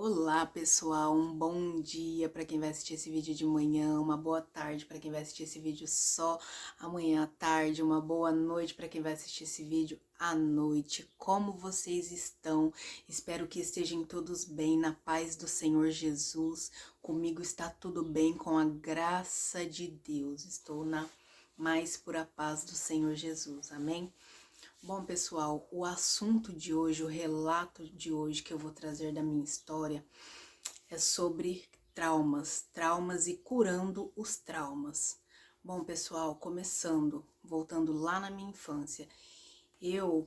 Olá pessoal, um bom dia para quem vai assistir esse vídeo de manhã, uma boa tarde para quem vai assistir esse vídeo só amanhã à tarde, uma boa noite para quem vai assistir esse vídeo à noite. Como vocês estão? Espero que estejam todos bem, na paz do Senhor Jesus. Comigo está tudo bem, com a graça de Deus. Estou na mais pura paz do Senhor Jesus, amém? Bom, pessoal, o assunto de hoje, o relato de hoje que eu vou trazer da minha história é sobre traumas e curando os traumas. Bom, pessoal, voltando lá na minha infância, eu,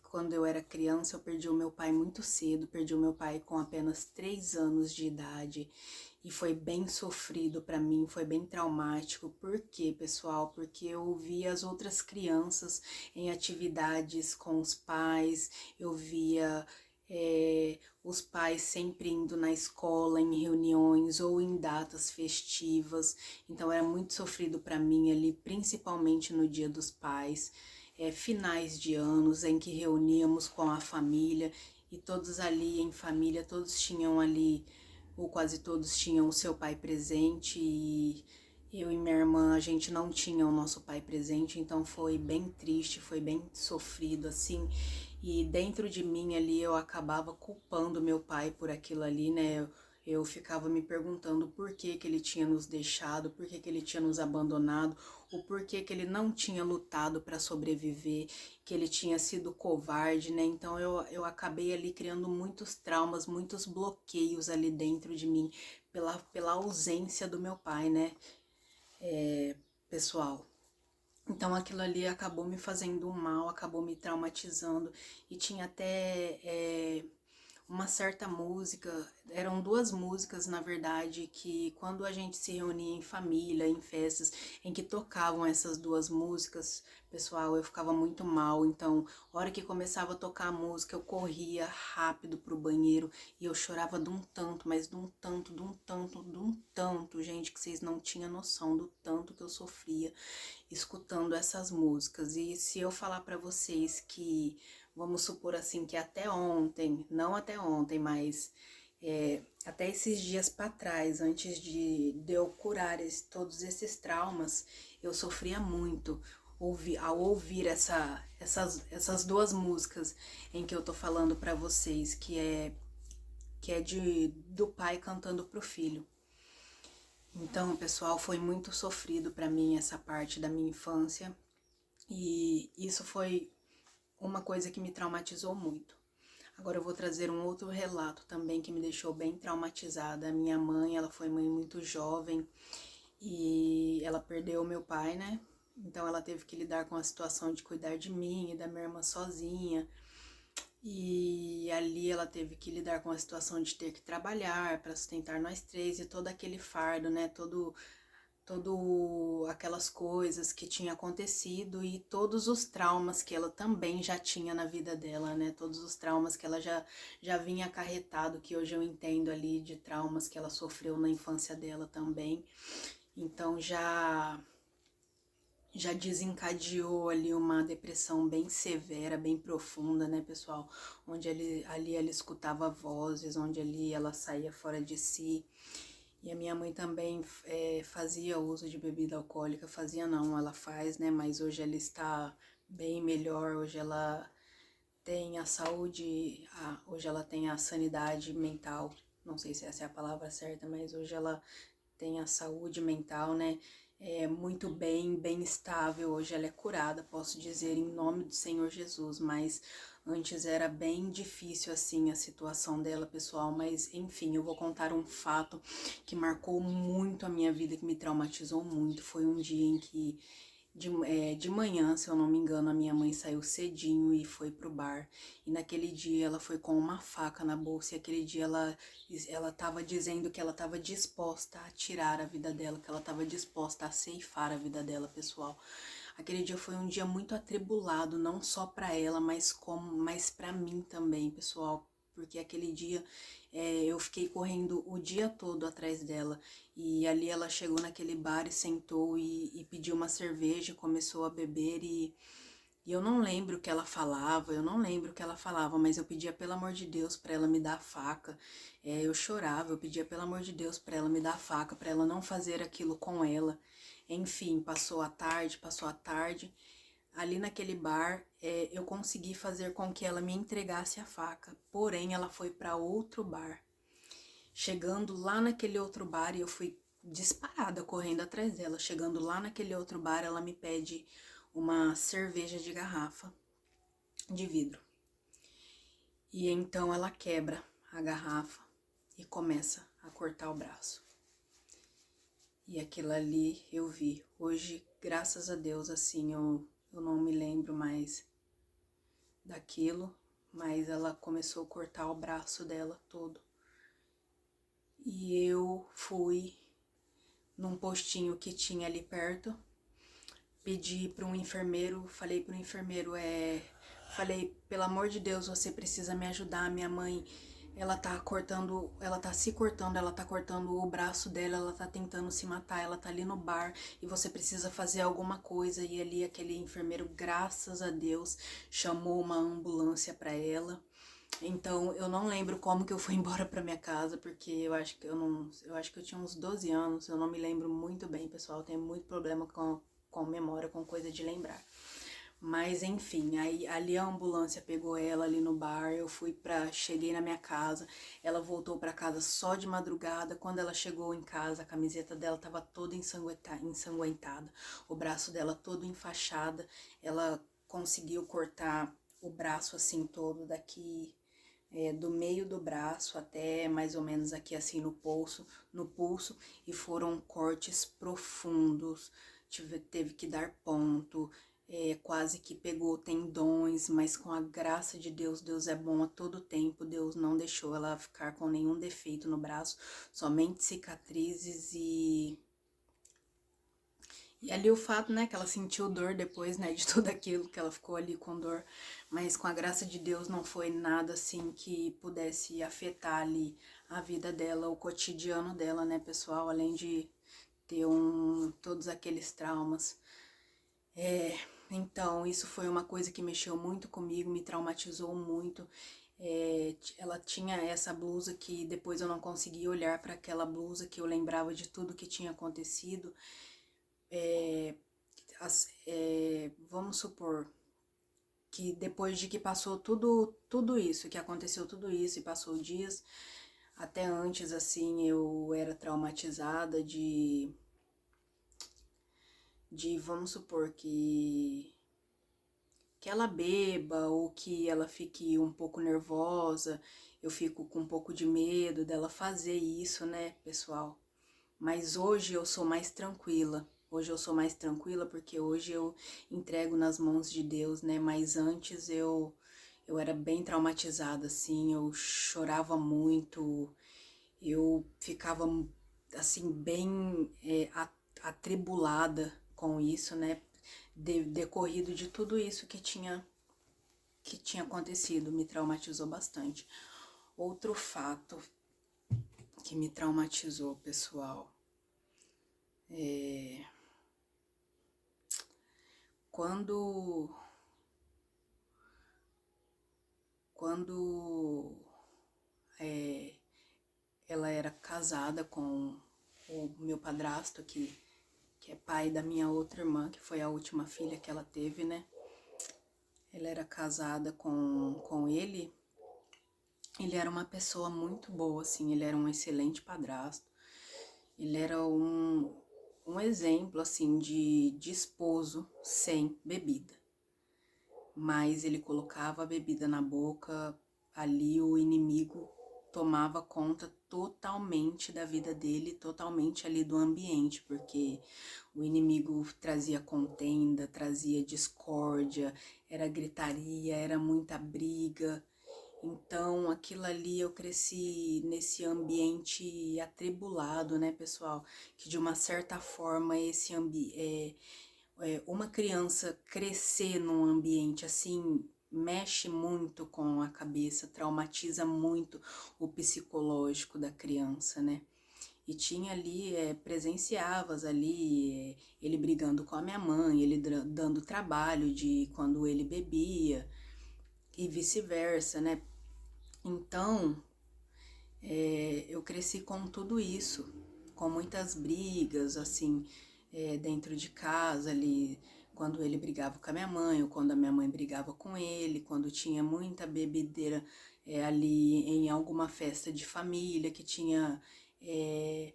quando eu era criança, eu perdi o meu pai muito cedo, perdi o meu pai com apenas 3 anos de idade e foi bem sofrido para mim, foi bem traumático. Por quê, pessoal? Porque eu via as outras crianças em atividades com os pais, eu via os pais sempre indo na escola, em reuniões ou em datas festivas, então era muito sofrido para mim ali, principalmente no Dia dos Pais, finais de anos em que reuníamos com a família e todos ali em família, todos tinham ali, ou quase todos tinham o seu pai presente e eu e minha irmã, a gente não tinha o nosso pai presente, então foi bem triste, foi bem sofrido assim. E dentro de mim ali eu acabava culpando meu pai por aquilo ali, né? Eu ficava me perguntando por que que ele tinha nos deixado, por que que ele tinha nos abandonado, o porquê que ele não tinha lutado para sobreviver, que ele tinha sido covarde, né? Então eu acabei ali criando muitos traumas, muitos bloqueios ali dentro de mim pela ausência do meu pai, né? Pessoal. Então aquilo ali acabou me fazendo mal, acabou me traumatizando e tinha até uma certa música, eram duas músicas na verdade, que quando a gente se reunia em família, em festas, em que tocavam essas duas músicas, pessoal, eu ficava muito mal, então, a hora que começava a tocar a música, eu corria rápido pro banheiro e eu chorava de um tanto, mas de um tanto, de um tanto, de um tanto, gente, que vocês não tinham noção do tanto que eu sofria escutando essas músicas. E se eu falar para vocês que, vamos supor assim, que até ontem, não até ontem, mas até esses dias para trás, antes de eu curar todos esses traumas, eu sofria muito ao ouvir essas duas músicas em que eu tô falando para vocês, que é do pai cantando pro filho. Então, pessoal, foi muito sofrido para mim essa parte da minha infância e isso foi uma coisa que me traumatizou muito. Agora eu vou trazer um outro relato também que me deixou bem traumatizada. A minha mãe, ela foi mãe muito jovem e ela perdeu meu pai, né? Então ela teve que lidar com a situação de cuidar de mim e da minha irmã sozinha. E ali ela teve que lidar com a situação de ter que trabalhar para sustentar nós três e todo aquele fardo, né? Todo aquelas coisas que tinha acontecido e todos os traumas que ela também já tinha na vida dela, né? Todos os traumas que ela já vinha acarretado, que hoje eu entendo ali de traumas que ela sofreu na infância dela também. Então já desencadeou ali uma depressão bem severa, bem profunda, né, pessoal? Onde ali ela escutava vozes, onde ali ela saía fora de si. E a minha mãe também fazia uso de bebida alcoólica, fazia não, ela faz, né? Mas hoje ela está bem melhor, hoje ela tem a saúde, hoje ela tem a sanidade mental, não sei se essa é a palavra certa, mas hoje ela tem a saúde mental, né? Muito bem estável, hoje ela é curada, posso dizer, em nome do Senhor Jesus, mas antes era bem difícil assim a situação dela, pessoal, mas enfim, eu vou contar um fato que marcou muito a minha vida, que me traumatizou muito. Foi um dia em que de manhã, se eu não me engano, a minha mãe saiu cedinho e foi pro bar. E naquele dia ela foi com uma faca na bolsa e aquele dia ela tava dizendo que ela estava disposta a tirar a vida dela, que ela estava disposta a ceifar a vida dela, pessoal. Aquele dia foi um dia muito atribulado, não só para ela, mas para mim também, pessoal, porque aquele dia eu fiquei correndo o dia todo atrás dela e ali ela chegou naquele bar e sentou e pediu uma cerveja, começou a beber E eu não lembro o que ela falava, mas eu pedia pelo amor de Deus para ela me dar a faca. Eu chorava, eu pedia pelo amor de Deus para ela me dar a faca, para ela não fazer aquilo com ela. Enfim, passou a tarde, passou a tarde. Ali naquele bar, eu consegui fazer com que ela me entregasse a faca, porém ela foi para outro bar. Chegando lá naquele outro bar, e eu fui disparada correndo atrás dela. Chegando lá naquele outro bar, ela me pede uma cerveja de garrafa de vidro. E então ela quebra a garrafa e começa a cortar o braço. E aquilo ali eu vi. Hoje, graças a Deus, assim, eu não me lembro mais daquilo, mas ela começou a cortar o braço dela todo. E eu fui num postinho que tinha ali perto, pedi para um enfermeiro, falei para o enfermeiro, falei, pelo amor de Deus, você precisa me ajudar, minha mãe, ela tá se cortando, ela tá cortando o braço dela, ela tá tentando se matar, ela tá ali no bar e você precisa fazer alguma coisa. E ali aquele enfermeiro, graças a Deus, chamou uma ambulância para ela. Então, eu não lembro como que eu fui embora pra minha casa, porque eu acho que eu tinha uns 12 anos, eu não me lembro muito bem, pessoal, eu tenho muito problema com memória, com coisa de lembrar. Mas enfim, aí ali a ambulância pegou ela ali no bar, cheguei na minha casa, ela voltou pra casa só de madrugada. Quando ela chegou em casa, a camiseta dela tava toda ensanguentada, o braço dela todo enfaixado, ela conseguiu cortar o braço assim todo daqui, do meio do braço até mais ou menos aqui assim no pulso, e foram cortes profundos, teve que dar ponto, quase que pegou tendões, mas com a graça de Deus, Deus é bom a todo tempo, Deus não deixou ela ficar com nenhum defeito no braço, somente cicatrizes. E ali o fato, né, que ela sentiu dor depois, né, de tudo aquilo, que ela ficou ali com dor, mas com a graça de Deus não foi nada assim que pudesse afetar ali a vida dela, o cotidiano dela, né, pessoal, além de ter todos aqueles traumas. Então, isso foi uma coisa que mexeu muito comigo, me traumatizou muito. Ela tinha essa blusa que depois eu não conseguia olhar para aquela blusa, que eu lembrava de tudo que tinha acontecido. Vamos supor que depois de que passou tudo isso, que aconteceu tudo isso e passou dias, até antes assim eu era traumatizada vamos supor que ela beba ou que ela fique um pouco nervosa, eu fico com um pouco de medo dela fazer isso, né, pessoal? Mas hoje eu sou mais tranquila. Hoje eu sou mais tranquila porque hoje eu entrego nas mãos de Deus, né? Mas antes eu era bem traumatizada, assim, eu chorava muito, eu ficava, assim, bem atribulada com isso, né? Decorrido de tudo isso que tinha acontecido, me traumatizou bastante. Outro fato que me traumatizou, pessoal, quando ela era casada com o meu padrasto, que é pai da minha outra irmã, que foi a última filha que ela teve, né? Ela era casada com ele. Ele era uma pessoa muito boa, assim, ele era um excelente padrasto. Ele era um exemplo, assim, de esposo sem bebida. Mas ele colocava a bebida na boca, ali o inimigo tomava conta totalmente da vida dele, totalmente ali do ambiente, porque o inimigo trazia contenda, trazia discórdia, era gritaria, era muita briga. Então, aquilo ali eu cresci nesse ambiente atribulado, né, pessoal? Que de uma certa forma uma criança crescer num ambiente assim mexe muito com a cabeça, traumatiza muito o psicológico da criança, né? E tinha ali, presenciavas ali, ele brigando com a minha mãe, ele dando trabalho de quando ele bebia e vice-versa, né? Então, eu cresci com tudo isso, com muitas brigas, assim, dentro de casa ali, quando ele brigava com a minha mãe, ou quando a minha mãe brigava com ele, quando tinha muita bebedeira ali em alguma festa de família, que tinha é,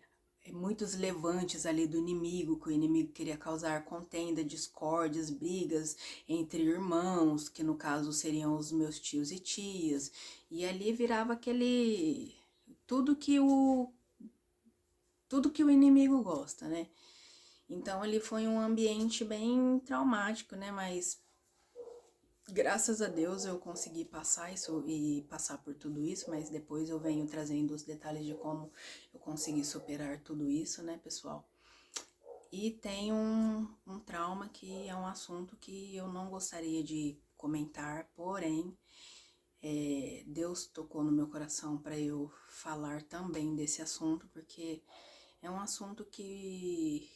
muitos levantes ali do inimigo, que o inimigo queria causar contenda, discórdias, brigas entre irmãos, que no caso seriam os meus tios e tias, e ali virava aquele tudo que o tudo que o inimigo gosta, né? Então ali foi um ambiente bem traumático, né? Mas graças a Deus eu consegui passar isso e passar por tudo isso, mas depois eu venho trazendo os detalhes de como eu consegui superar tudo isso, né, pessoal? E tem um trauma que é um assunto que eu não gostaria de comentar, porém, Deus tocou no meu coração para eu falar também desse assunto, porque é um assunto que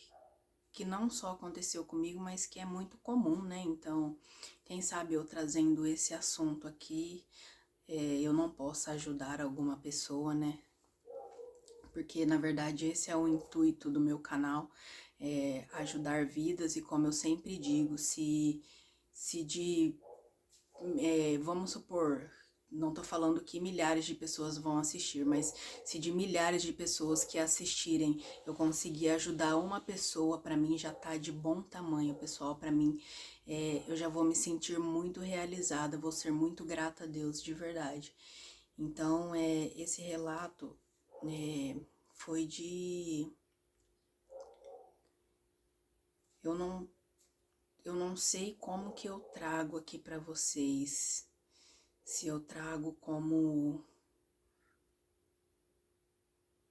não só aconteceu comigo, mas que é muito comum, né? Então, quem sabe eu trazendo esse assunto aqui, eu não possa ajudar alguma pessoa, né? Porque na verdade esse é o intuito do meu canal, ajudar vidas, e como eu sempre digo, se de vamos supor, não tô falando que milhares de pessoas vão assistir, mas se de milhares de pessoas que assistirem eu conseguir ajudar uma pessoa, para mim já tá de bom tamanho, pessoal. Para mim, eu já vou me sentir muito realizada, vou ser muito grata a Deus, de verdade. Então, esse relato foi de... Eu não, eu não sei como que eu trago aqui para vocês, se eu trago como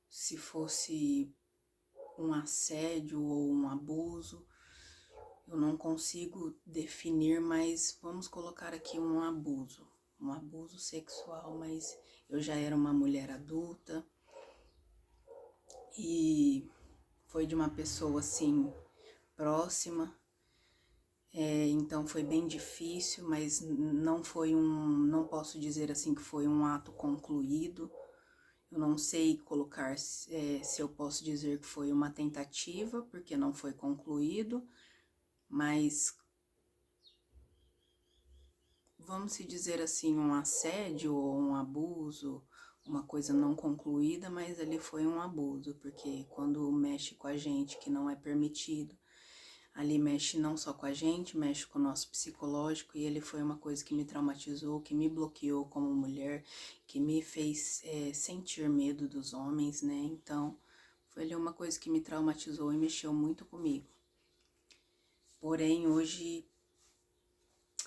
se fosse um assédio ou um abuso, eu não consigo definir, mas vamos colocar aqui um abuso sexual, mas eu já era uma mulher adulta e foi de uma pessoa assim próxima, então foi bem difícil, mas não foi não posso dizer assim que foi um ato concluído. Eu não sei colocar se eu posso dizer que foi uma tentativa, porque não foi concluído, mas vamos se dizer assim, um assédio ou um abuso, uma coisa não concluída, mas ali foi um abuso, porque quando mexe com a gente que não é permitido, ali mexe não só com a gente, mexe com o nosso psicológico, e ele foi uma coisa que me traumatizou, que me bloqueou como mulher, que me fez sentir medo dos homens, né? Então, foi ali uma coisa que me traumatizou e mexeu muito comigo. Porém, hoje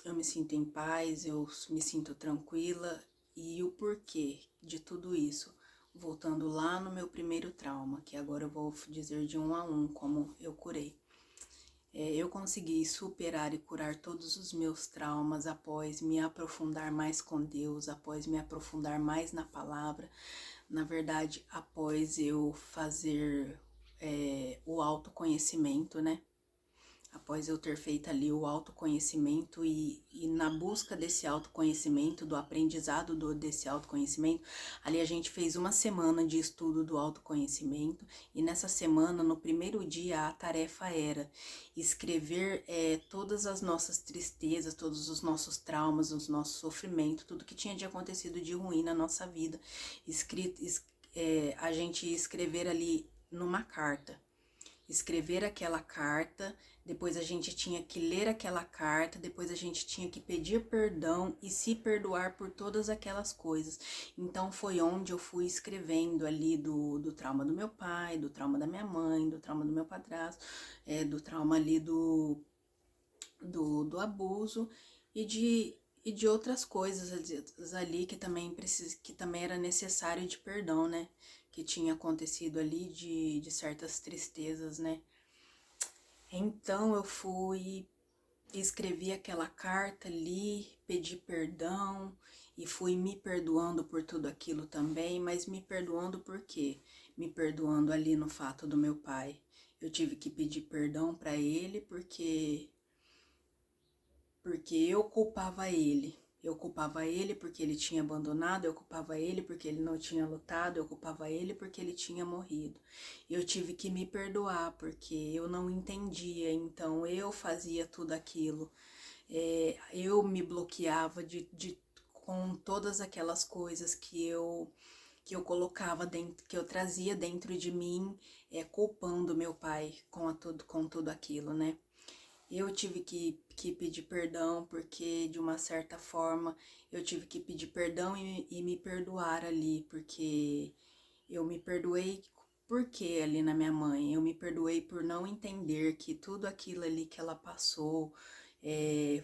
eu me sinto em paz, eu me sinto tranquila, e o porquê de tudo isso? Voltando lá no meu primeiro trauma, que agora eu vou dizer de um a um como eu curei. Eu consegui superar e curar todos os meus traumas após me aprofundar mais com Deus, após me aprofundar mais na palavra, na verdade, após eu fazer o autoconhecimento, né? Após eu ter feito ali o autoconhecimento e na busca desse autoconhecimento, do aprendizado desse autoconhecimento, ali a gente fez uma semana de estudo do autoconhecimento, e nessa semana, no primeiro dia, a tarefa era escrever todas as nossas tristezas, todos os nossos traumas, os nossos sofrimentos, tudo que tinha de acontecido de ruim na nossa vida, a gente escrever ali numa carta. Escrever aquela carta, depois a gente tinha que ler aquela carta, depois a gente tinha que pedir perdão e se perdoar por todas aquelas coisas. Então foi onde eu fui escrevendo ali do trauma do meu pai, do trauma da minha mãe, do trauma do meu padrasto, do trauma ali do abuso e de outras coisas ali que também que também era necessário de perdão, né? Que tinha acontecido ali de certas tristezas, né? Então eu fui, escrevi aquela carta ali, pedi perdão e fui me perdoando por tudo aquilo também, mas me perdoando por quê? Me perdoando ali no fato do meu pai. Eu tive que pedir perdão para ele porque eu culpava ele. Eu culpava ele porque ele tinha abandonado, eu culpava ele porque ele não tinha lutado, eu culpava ele porque ele tinha morrido. Eu tive que me perdoar porque eu não entendia, então eu fazia tudo aquilo. Eu me bloqueava com todas aquelas coisas que eu colocava dentro, que eu trazia dentro de mim, culpando meu pai com tudo aquilo, né? Eu tive que pedir perdão porque, de uma certa forma, eu tive que pedir perdão e me perdoar ali, porque eu me perdoei porque ali na minha mãe, eu me perdoei por não entender que tudo aquilo ali que ela passou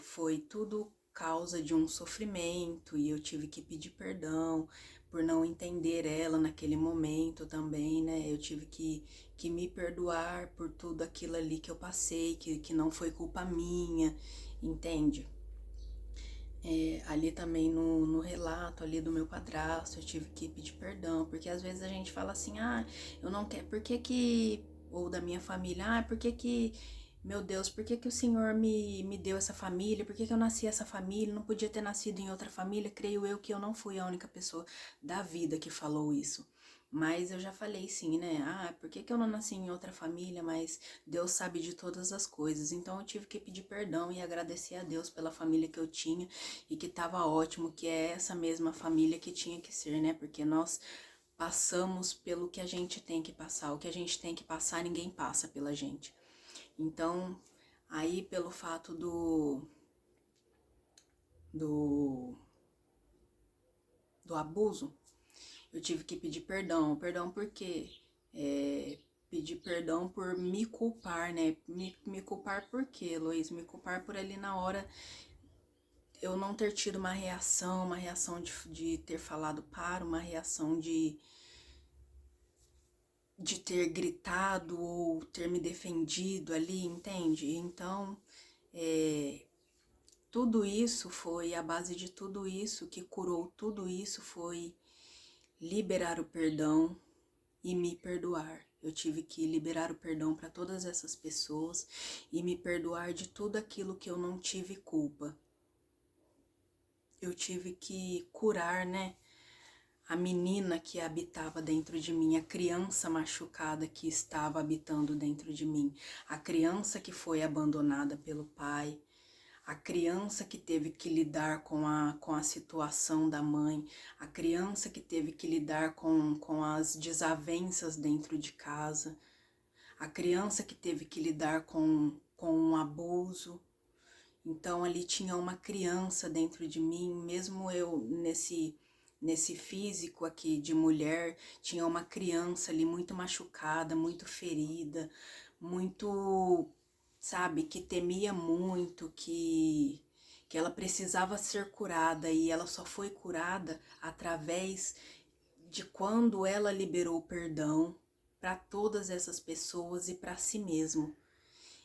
foi tudo causa de um sofrimento e eu tive que pedir perdão por não entender ela naquele momento também, né? Eu tive que me perdoar por tudo aquilo ali que eu passei, que não foi culpa minha, entende? Ali também no relato ali do meu padrasto, eu tive que pedir perdão, porque às vezes a gente fala assim, eu não quero, por que que, ou da minha família, por que que, meu Deus, por que que o Senhor me deu essa família, por que que eu nasci essa família, não podia ter nascido em outra família, creio eu que eu não fui a única pessoa da vida que falou isso. Mas eu já falei sim, né? Por que que eu não nasci em outra família? Mas Deus sabe de todas as coisas. Então eu tive que pedir perdão e agradecer a Deus pela família que eu tinha e que estava ótimo, que é essa mesma família que tinha que ser, né? Porque nós passamos pelo que a gente tem que passar. O que a gente tem que passar, ninguém passa pela gente. Então, aí pelo fato do, do abuso, eu tive que pedir perdão. Perdão por quê? Pedir perdão por me culpar, né? Me culpar por quê, Luiz? Me culpar por ali na hora eu não ter tido uma reação de ter falado para, uma reação de ter gritado ou ter me defendido ali, entende? Então, tudo isso foi, a base de tudo isso, que curou tudo isso foi liberar o perdão e me perdoar. Eu tive que liberar o perdão para todas essas pessoas e me perdoar de tudo aquilo que eu não tive culpa. Eu tive que curar, né? A menina que habitava dentro de mim, a criança machucada que estava habitando dentro de mim, a criança que foi abandonada pelo pai, a criança que teve que lidar com a situação da mãe, a criança que teve que lidar com as desavenças dentro de casa, a criança que teve que lidar com um abuso. Então ali tinha uma criança dentro de mim, mesmo eu nesse físico aqui de mulher, tinha uma criança ali muito machucada, muito ferida, muito, sabe, que temia muito, que ela precisava ser curada e ela só foi curada através de quando ela liberou o perdão para todas essas pessoas e para si mesmo.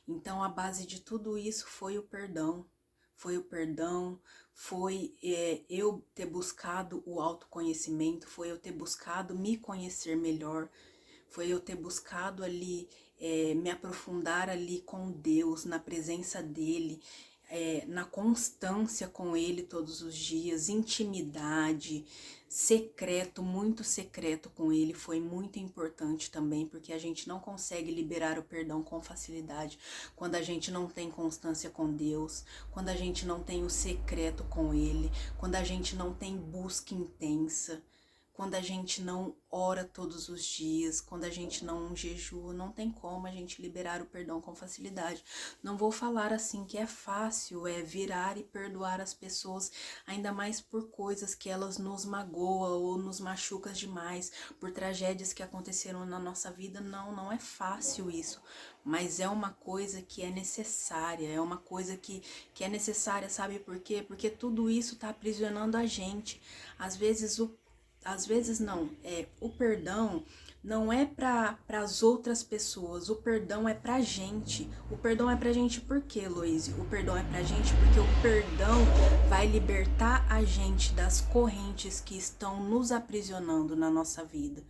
Então a base de tudo isso foi o perdão. Foi o perdão, foi eu ter buscado o autoconhecimento, foi eu ter buscado me conhecer melhor, foi eu ter buscado ali me aprofundar ali com Deus, na presença dele, na constância com ele todos os dias, intimidade, secreto, muito secreto com ele, foi muito importante também, porque a gente não consegue liberar o perdão com facilidade quando a gente não tem constância com Deus, quando a gente não tem o secreto com ele, quando a gente não tem busca intensa, quando a gente não ora todos os dias, quando a gente não jejua, não tem como a gente liberar o perdão com facilidade. Não vou falar assim que é fácil, virar e perdoar as pessoas, ainda mais por coisas que elas nos magoam ou nos machucam demais, por tragédias que aconteceram na nossa vida. Não é fácil isso, mas é uma coisa que é necessária, é uma coisa que é necessária, sabe por quê? Porque tudo isso está aprisionando a gente. Às vezes às vezes não, o perdão não é para as outras pessoas, o perdão é pra gente. O perdão é pra gente por quê, Loise? O perdão é pra gente porque o perdão vai libertar a gente das correntes que estão nos aprisionando na nossa vida,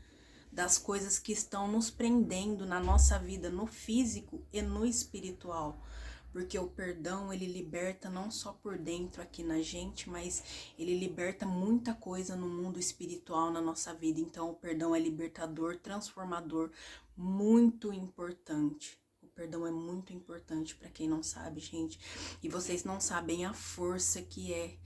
das coisas que estão nos prendendo na nossa vida, no físico e no espiritual. Porque o perdão, ele liberta não só por dentro aqui na gente, mas ele liberta muita coisa no mundo espiritual na nossa vida. Então o perdão é libertador, transformador, muito importante. O perdão é muito importante para quem não sabe, gente. E vocês não sabem a força que é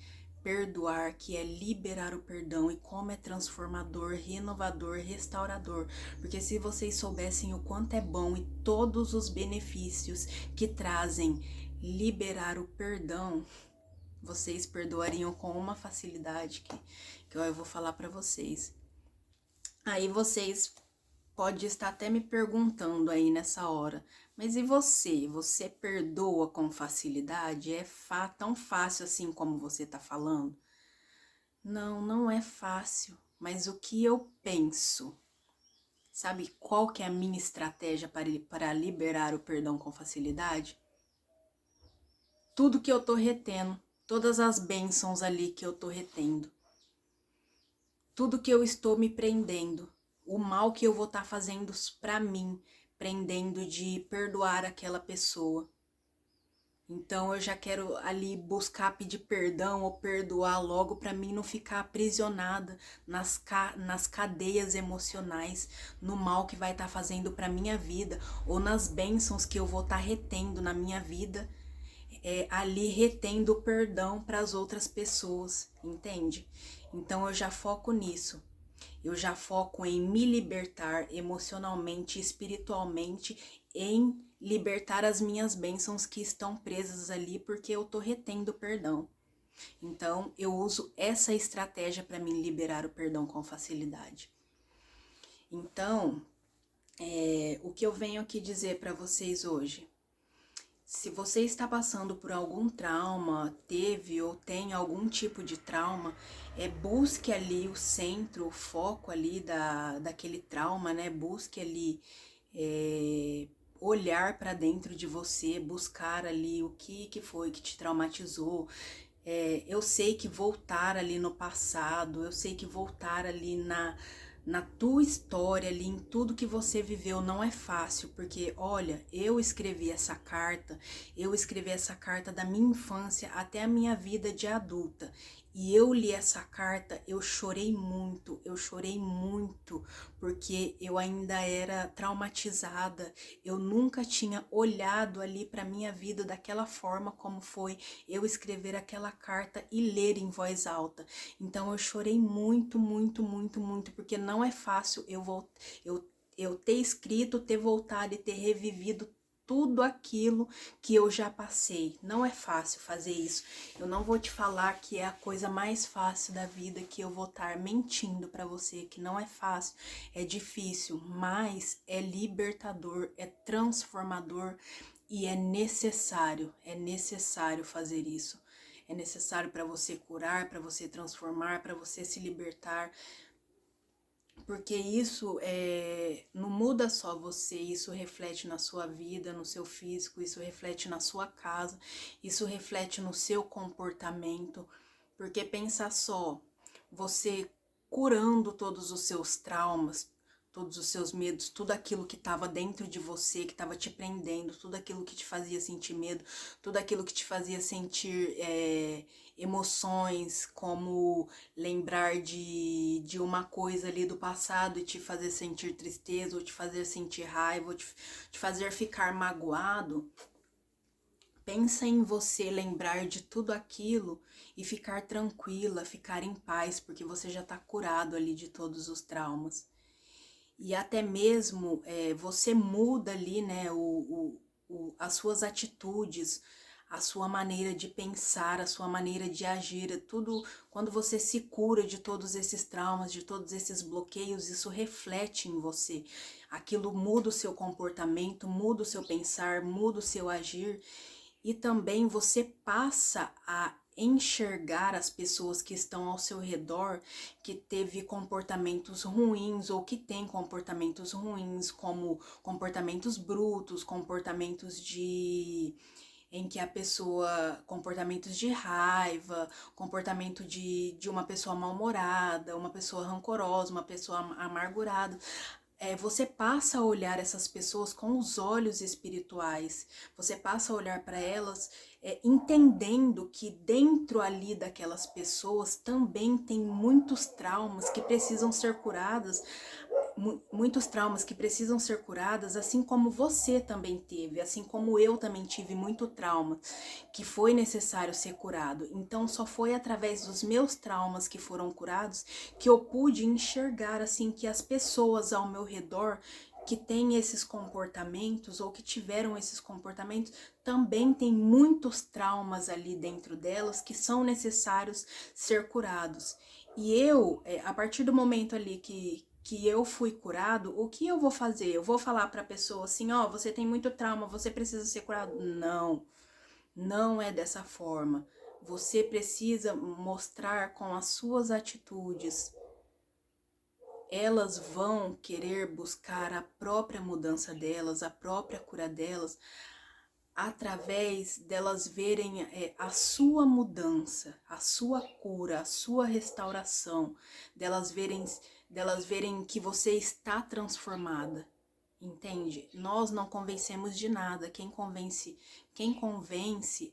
perdoar, que é liberar o perdão, e como é transformador, renovador, restaurador. Porque se vocês soubessem o quanto é bom e todos os benefícios que trazem liberar o perdão, vocês perdoariam com uma facilidade que eu vou falar para vocês. Aí vocês pode estar até me perguntando aí nessa hora, mas e você? Você perdoa com facilidade? É tão fácil assim como você tá falando? Não, não é fácil, mas o que eu penso? Sabe qual que é a minha estratégia para liberar o perdão com facilidade? Tudo que eu tô retendo, todas as bênçãos ali que eu tô retendo, tudo que eu estou me prendendo, o mal que eu vou estar fazendo pra mim, prendendo de perdoar aquela pessoa. Então eu já quero ali buscar pedir perdão ou perdoar logo para mim não ficar aprisionada nas cadeias emocionais, no mal que vai estar fazendo para minha vida ou nas bênçãos que eu vou estar retendo na minha vida, ali retendo o perdão para as outras pessoas, entende? Então eu já foco nisso. Eu já foco em me libertar emocionalmente, espiritualmente, em libertar as minhas bênçãos que estão presas ali porque eu tô retendo o perdão. Então, eu uso essa estratégia para me liberar o perdão com facilidade. Então, o que eu venho aqui dizer para vocês hoje? Se você está passando por algum trauma, teve ou tem algum tipo de trauma, busque ali o centro, o foco ali daquele trauma, né? Busque ali olhar para dentro de você, buscar ali o que foi que te traumatizou. Eu sei que voltar ali no passado, eu sei que voltar ali na tua história, ali em tudo que você viveu não é fácil, porque olha, eu escrevi essa carta da minha infância até a minha vida de adulta. E eu li essa carta, eu chorei muito, porque eu ainda era traumatizada, eu nunca tinha olhado ali para minha vida daquela forma como foi eu escrever aquela carta e ler em voz alta. Então eu chorei muito, porque não é fácil eu ter escrito, ter voltado e ter revivido tudo aquilo que eu já passei. Não é fácil fazer isso. Eu não vou te falar que é a coisa mais fácil da vida, que eu vou estar mentindo para você, que não é fácil, é difícil, mas é libertador, é transformador e é necessário fazer isso. É necessário para você curar, para você transformar, para você se libertar, porque isso não muda só você, isso reflete na sua vida, no seu físico, isso reflete na sua casa, isso reflete no seu comportamento, porque pensa só, você curando todos os seus traumas, todos os seus medos, tudo aquilo que estava dentro de você, que estava te prendendo, tudo aquilo que te fazia sentir medo, tudo aquilo que te fazia sentir emoções, como lembrar de uma coisa ali do passado e te fazer sentir tristeza, ou te fazer sentir raiva, ou te fazer ficar magoado. Pensa em você lembrar de tudo aquilo e ficar tranquila, ficar em paz, porque você já está curado ali de todos os traumas. E até mesmo você muda ali, né, as suas atitudes, a sua maneira de pensar, a sua maneira de agir, tudo. Quando você se cura de todos esses traumas, de todos esses bloqueios, isso reflete em você. Aquilo muda o seu comportamento, muda o seu pensar, muda o seu agir. E também você passa a enxergar as pessoas que estão ao seu redor, que teve comportamentos ruins ou que tem comportamentos ruins, como comportamentos brutos, comportamentos em que a pessoa, comportamentos de raiva, comportamento de uma pessoa mal-humorada, uma pessoa rancorosa, uma pessoa amargurada. Você passa a olhar essas pessoas com os olhos espirituais, você passa a olhar para elas entendendo que dentro ali daquelas pessoas também tem muitos traumas que precisam ser curados, muitos traumas que precisam ser curados, assim como você também teve, assim como eu também tive muito trauma que foi necessário ser curado. Então só foi através dos meus traumas que foram curados que eu pude enxergar assim que as pessoas ao meu redor que têm esses comportamentos ou que tiveram esses comportamentos também tem muitos traumas ali dentro delas que são necessários ser curados. E eu, a partir do momento ali que eu fui curado, o que eu vou fazer? Eu vou falar para a pessoa assim, ó, você tem muito trauma, você precisa ser curado? Não, não é dessa forma. Você precisa mostrar com as suas atitudes. Elas vão querer buscar a própria mudança delas, a própria cura delas, através delas verem a sua mudança, a sua cura, a sua restauração, delas verem que você está transformada. Entende? Nós não convencemos de nada. Quem convence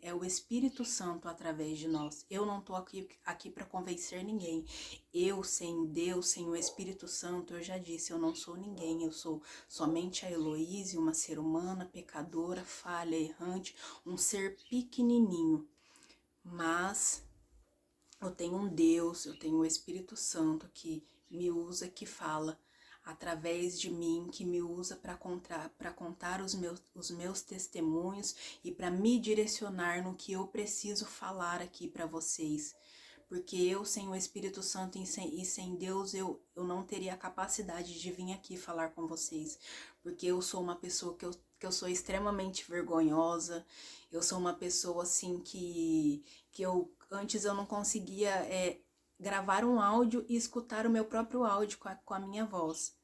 é o Espírito Santo através de nós. Eu não estou aqui para convencer ninguém. Eu, sem Deus, sem o Espírito Santo, eu já disse, eu não sou ninguém. Eu sou somente a Heloíse, uma ser humana, pecadora, falha, errante, um ser pequenininho. Mas eu tenho um Deus, eu tenho o Espírito Santo que me usa, que fala através de mim, que me usa para contar os meus testemunhos e para me direcionar no que eu preciso falar aqui para vocês. Porque eu, sem o Espírito Santo e sem Deus, eu não teria a capacidade de vir aqui falar com vocês. Porque eu sou uma pessoa que eu sou extremamente vergonhosa, eu sou uma pessoa assim que antes eu não conseguia gravar um áudio e escutar o meu próprio áudio com a minha voz.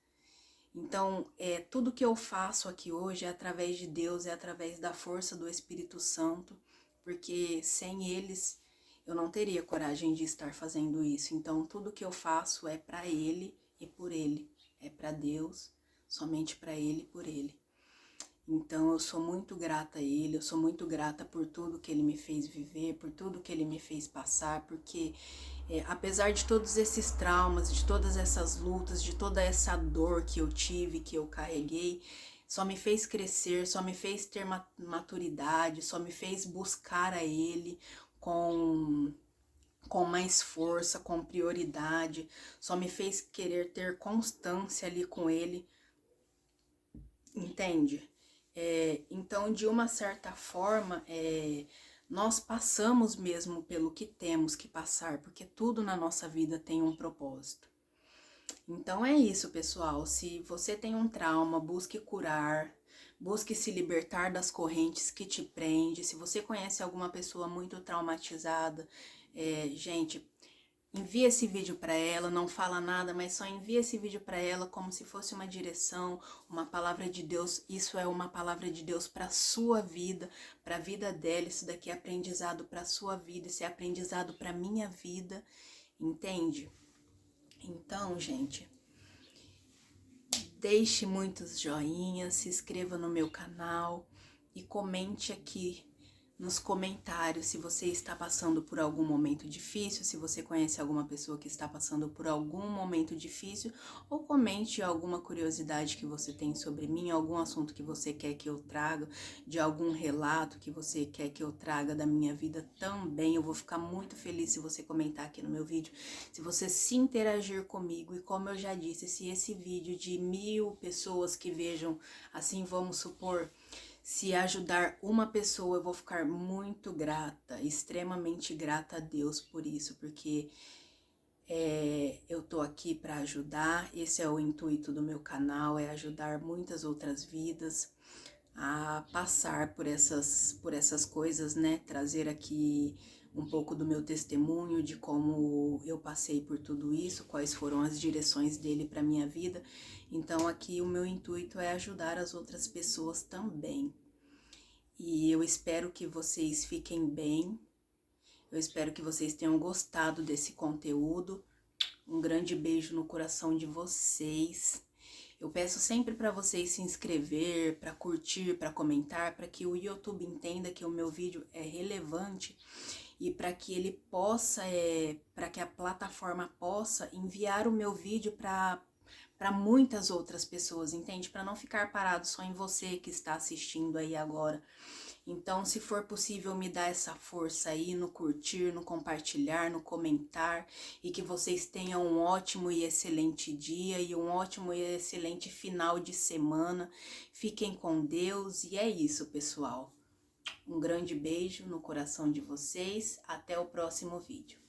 Então, tudo que eu faço aqui hoje é através de Deus, é através da força do Espírito Santo, porque sem eles eu não teria coragem de estar fazendo isso. Então, tudo que eu faço é para Ele e por Ele, é para Deus, somente para Ele e por Ele. Então, eu sou muito grata a Ele, eu sou muito grata por tudo que Ele me fez viver, por tudo que Ele me fez passar, porque apesar de todos esses traumas, de todas essas lutas, de toda essa dor que eu tive, que eu carreguei, só me fez crescer, só me fez ter maturidade, só me fez buscar a Ele com mais força, com prioridade, só me fez querer ter constância ali com Ele, entende? Então, de uma certa forma, nós passamos mesmo pelo que temos que passar, porque tudo na nossa vida tem um propósito. Então é isso, pessoal. Se você tem um trauma, busque curar, busque se libertar das correntes que te prendem. Se você conhece alguma pessoa muito traumatizada, gente, envia esse vídeo para ela, não fala nada, mas só envia esse vídeo para ela como se fosse uma direção, uma palavra de Deus. Isso é uma palavra de Deus para sua vida, para a vida dela. Isso daqui é aprendizado para sua vida, isso é aprendizado para minha vida, entende? Então, gente, deixe muitos joinhas, se inscreva no meu canal e comente aqui nos comentários se você está passando por algum momento difícil, se você conhece alguma pessoa que está passando por algum momento difícil, ou comente alguma curiosidade que você tem sobre mim, algum assunto que você quer que eu traga, de algum relato que você quer que eu traga da minha vida também. Eu vou ficar muito feliz se você comentar aqui no meu vídeo, se você se interagir comigo. E como eu já disse, se esse vídeo de 1000 pessoas que vejam, assim vamos supor, se ajudar uma pessoa, eu vou ficar muito grata, extremamente grata a Deus por isso, porque eu tô aqui para ajudar, esse é o intuito do meu canal, é ajudar muitas outras vidas a passar por essas coisas, né? Trazer aqui um pouco do meu testemunho, de como eu passei por tudo isso, quais foram as direções dele para minha vida. Então aqui o meu intuito é ajudar as outras pessoas também. E eu espero que vocês fiquem bem, eu espero que vocês tenham gostado desse conteúdo. Um grande beijo no coração de vocês. Eu peço sempre para vocês se inscrever, para curtir, para comentar, para que o YouTube entenda que o meu vídeo é relevante e para que ele possa, para que a plataforma possa enviar o meu vídeo para muitas outras pessoas, entende? Para não ficar parado só em você que está assistindo aí agora. Então, se for possível, me dá essa força aí no curtir, no compartilhar, no comentar, e que vocês tenham um ótimo e excelente dia e um ótimo e excelente final de semana. Fiquem com Deus e é isso, pessoal. Um grande beijo no coração de vocês. Até o próximo vídeo.